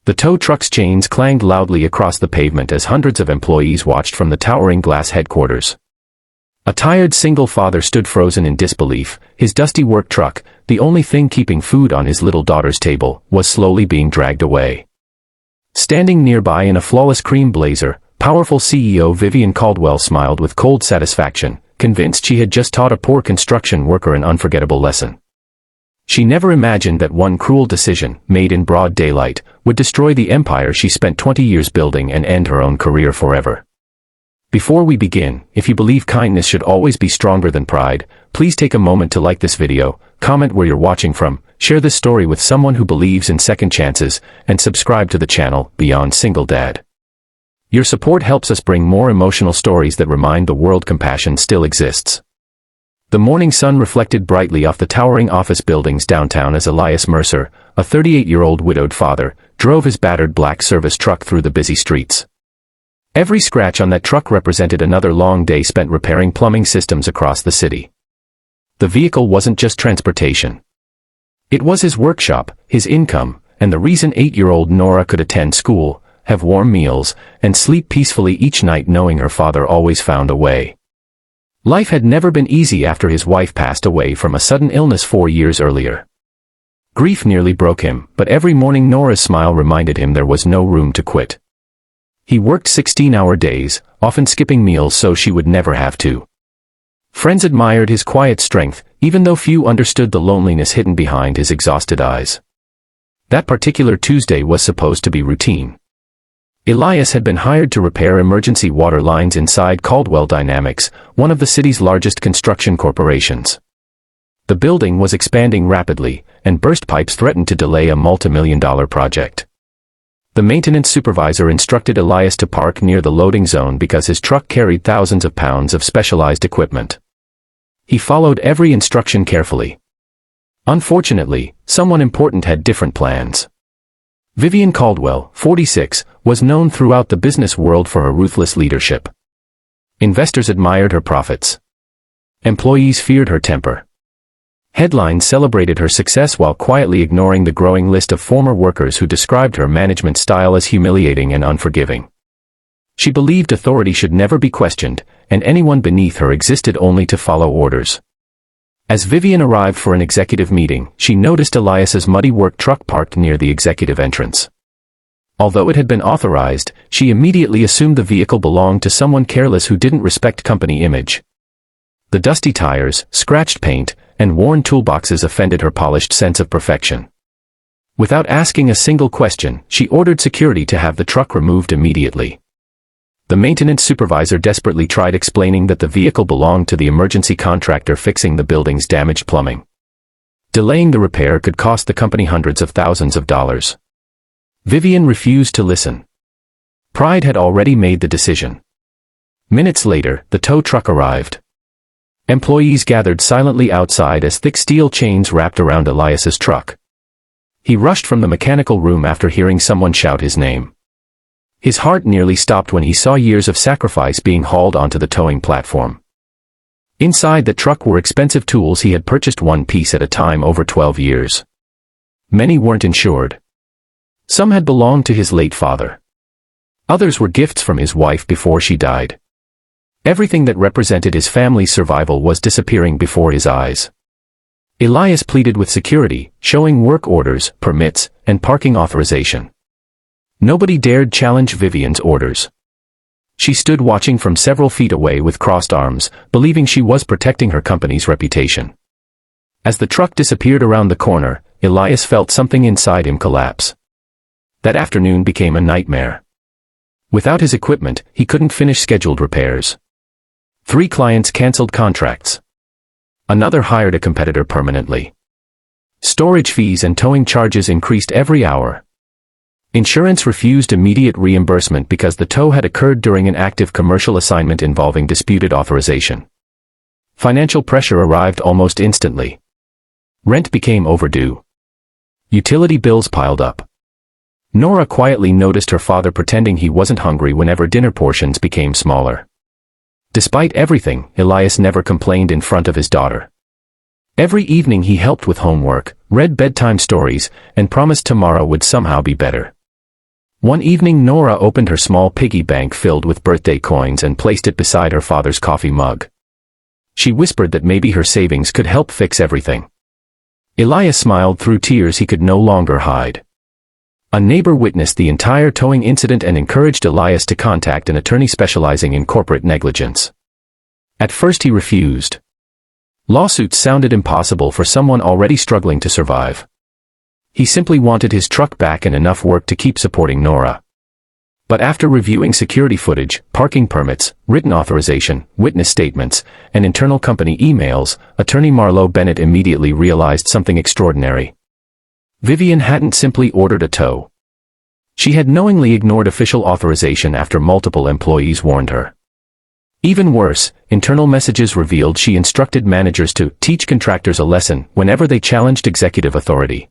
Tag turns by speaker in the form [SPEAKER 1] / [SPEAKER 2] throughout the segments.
[SPEAKER 1] The tow truck's chains clanged loudly across the pavement as hundreds of employees watched from the towering glass headquarters. A tired single father stood frozen in disbelief. His dusty work truck, the only thing keeping food on his little daughter's table, was slowly being dragged away. Standing nearby in a flawless cream blazer, powerful CEO Vivian Caldwell smiled with cold satisfaction, convinced she had just taught a poor construction worker an unforgettable lesson. She never imagined that one cruel decision, made in broad daylight, would destroy the empire she spent 20 years building and end her own career forever. Before we begin, if you believe kindness should always be stronger than pride, please take a moment to like this video, comment where you're watching from, share this story with someone who believes in second chances, and subscribe to the channel, Beyond Single Dad. Your support helps us bring more emotional stories that remind the world compassion still exists. The morning sun reflected brightly off the towering office buildings downtown as Elias Mercer, a 38-year-old widowed father, drove his battered black service truck through the busy streets. Every scratch on that truck represented another long day spent repairing plumbing systems across the city. The vehicle wasn't just transportation. It was his workshop, his income, and the reason 8-year-old Nora could attend school, have warm meals, and sleep peacefully each night knowing her father always found a way. Life had never been easy after his wife passed away from a sudden illness 4 years earlier. Grief nearly broke him, but every morning Nora's smile reminded him there was no room to quit. He worked 16-hour days, often skipping meals so she would never have to. Friends admired his quiet strength, even though few understood the loneliness hidden behind his exhausted eyes. That particular Tuesday was supposed to be routine. Elias had been hired to repair emergency water lines inside Caldwell Dynamics, one of the city's largest construction corporations. The building was expanding rapidly, and burst pipes threatened to delay a multi-million-dollar project. The maintenance supervisor instructed Elias to park near the loading zone because his truck carried thousands of pounds of specialized equipment. He followed every instruction carefully. Unfortunately, someone important had different plans. Vivian Caldwell, 46, was known throughout the business world for her ruthless leadership. Investors admired her profits. Employees feared her temper. Headlines celebrated her success while quietly ignoring the growing list of former workers who described her management style as humiliating and unforgiving. She believed authority should never be questioned, and anyone beneath her existed only to follow orders. As Vivian arrived for an executive meeting, she noticed Elias's muddy work truck parked near the executive entrance. Although it had been authorized, she immediately assumed the vehicle belonged to someone careless who didn't respect company image. The dusty tires, scratched paint, and worn toolboxes offended her polished sense of perfection. Without asking a single question, she ordered security to have the truck removed immediately. The maintenance supervisor desperately tried explaining that the vehicle belonged to the emergency contractor fixing the building's damaged plumbing. Delaying the repair could cost the company hundreds of thousands of dollars. Vivian refused to listen. Pride had already made the decision. Minutes later, the tow truck arrived. Employees gathered silently outside as thick steel chains wrapped around Elias's truck. He rushed from the mechanical room after hearing someone shout his name. His heart nearly stopped when he saw years of sacrifice being hauled onto the towing platform. Inside the truck were expensive tools he had purchased one piece at a time over 12 years. Many weren't insured. Some had belonged to his late father. Others were gifts from his wife before she died. Everything that represented his family's survival was disappearing before his eyes. Elias pleaded with security, showing work orders, permits, and parking authorization. Nobody dared challenge Vivian's orders. She stood watching from several feet away with crossed arms, believing she was protecting her company's reputation. As the truck disappeared around the corner, Elias felt something inside him collapse. That afternoon became a nightmare. Without his equipment, he couldn't finish scheduled repairs. 3 clients canceled contracts. Another hired a competitor permanently. Storage fees and towing charges increased every hour. Insurance refused immediate reimbursement because the tow had occurred during an active commercial assignment involving disputed authorization. Financial pressure arrived almost instantly. Rent became overdue. Utility bills piled up. Nora quietly noticed her father pretending he wasn't hungry whenever dinner portions became smaller. Despite everything, Elias never complained in front of his daughter. Every evening he helped with homework, read bedtime stories, and promised tomorrow would somehow be better. One evening Nora opened her small piggy bank filled with birthday coins and placed it beside her father's coffee mug. She whispered that maybe her savings could help fix everything. Elias smiled through tears he could no longer hide. A neighbor witnessed the entire towing incident and encouraged Elias to contact an attorney specializing in corporate negligence. At first he refused. Lawsuits sounded impossible for someone already struggling to survive. He simply wanted his truck back and enough work to keep supporting Nora. But after reviewing security footage, parking permits, written authorization, witness statements, and internal company emails, attorney Marlo Bennett immediately realized something extraordinary. Vivian hadn't simply ordered a tow. She had knowingly ignored official authorization after multiple employees warned her. Even worse, internal messages revealed she instructed managers to teach contractors a lesson whenever they challenged executive authority.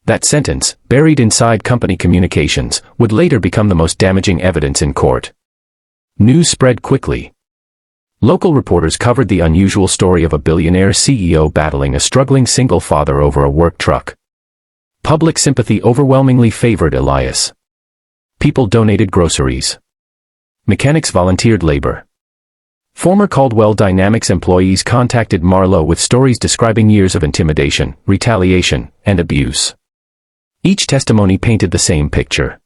[SPEAKER 1] That sentence, buried inside company communications, would later become the most damaging evidence in court. News spread quickly. Local reporters covered the unusual story of a billionaire CEO battling a struggling single father over a work truck. Public sympathy overwhelmingly favored Elias. People donated groceries. Mechanics volunteered labor. Former Caldwell Dynamics employees contacted Marlo with stories describing years of intimidation, retaliation, and abuse. Each testimony painted the same picture.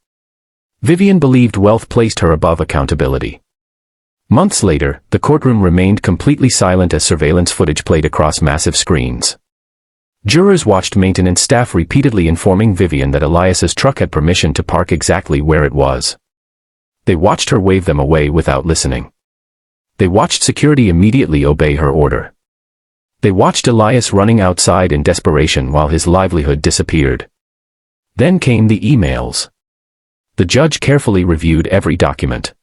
[SPEAKER 1] Vivian believed wealth placed her above accountability. Months later, the courtroom remained completely silent as surveillance footage played across massive screens. Jurors watched maintenance staff repeatedly informing Vivian that Elias's truck had permission to park exactly where it was. They watched her wave them away without listening. They watched security immediately obey her order. They watched Elias running outside in desperation while his livelihood disappeared. Then came the emails. The judge carefully reviewed every document.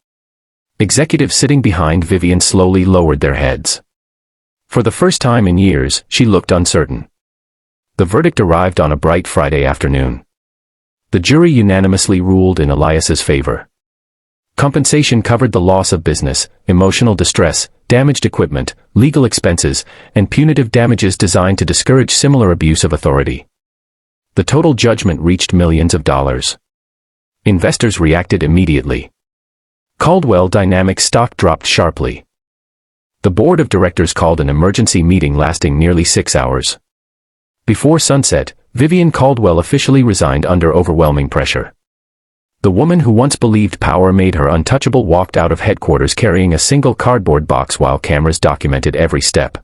[SPEAKER 1] Executives sitting behind Vivian slowly lowered their heads. For the first time in years, she looked uncertain. The verdict arrived on a bright Friday afternoon. The jury unanimously ruled in Elias's favor. Compensation covered the loss of business, emotional distress, damaged equipment, legal expenses, and punitive damages designed to discourage similar abuse of authority. The total judgment reached millions of dollars. Investors reacted immediately. Caldwell Dynamics stock dropped sharply. The board of directors called an emergency meeting lasting nearly 6 hours. Before sunset, Vivian Caldwell officially resigned under overwhelming pressure. The woman who once believed power made her untouchable walked out of headquarters carrying a single cardboard box while cameras documented every step.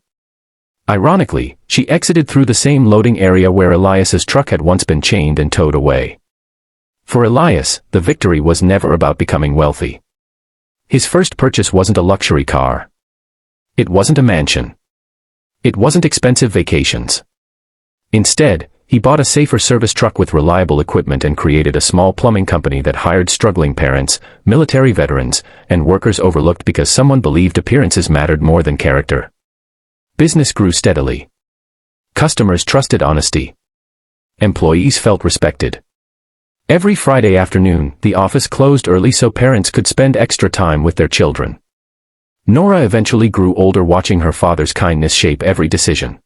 [SPEAKER 1] Ironically, she exited through the same loading area where Elias's truck had once been chained and towed away. For Elias, the victory was never about becoming wealthy. His first purchase wasn't a luxury car. It wasn't a mansion. It wasn't expensive vacations. Instead, he bought a safer service truck with reliable equipment and created a small plumbing company that hired struggling parents, military veterans, and workers overlooked because someone believed appearances mattered more than character. Business grew steadily. Customers trusted honesty. Employees felt respected. Every Friday afternoon, the office closed early so parents could spend extra time with their children. Nora eventually grew older watching her father's kindness shape every decision.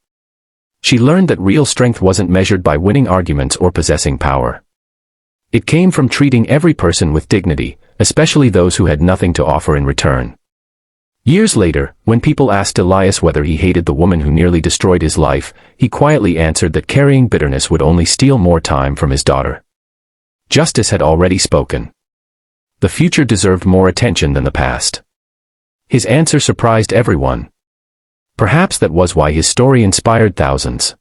[SPEAKER 1] She learned that real strength wasn't measured by winning arguments or possessing power. It came from treating every person with dignity, especially those who had nothing to offer in return. Years later, when people asked Elias whether he hated the woman who nearly destroyed his life, he quietly answered that carrying bitterness would only steal more time from his daughter. Justice had already spoken. The future deserved more attention than the past. His answer surprised everyone. Perhaps that was why his story inspired thousands.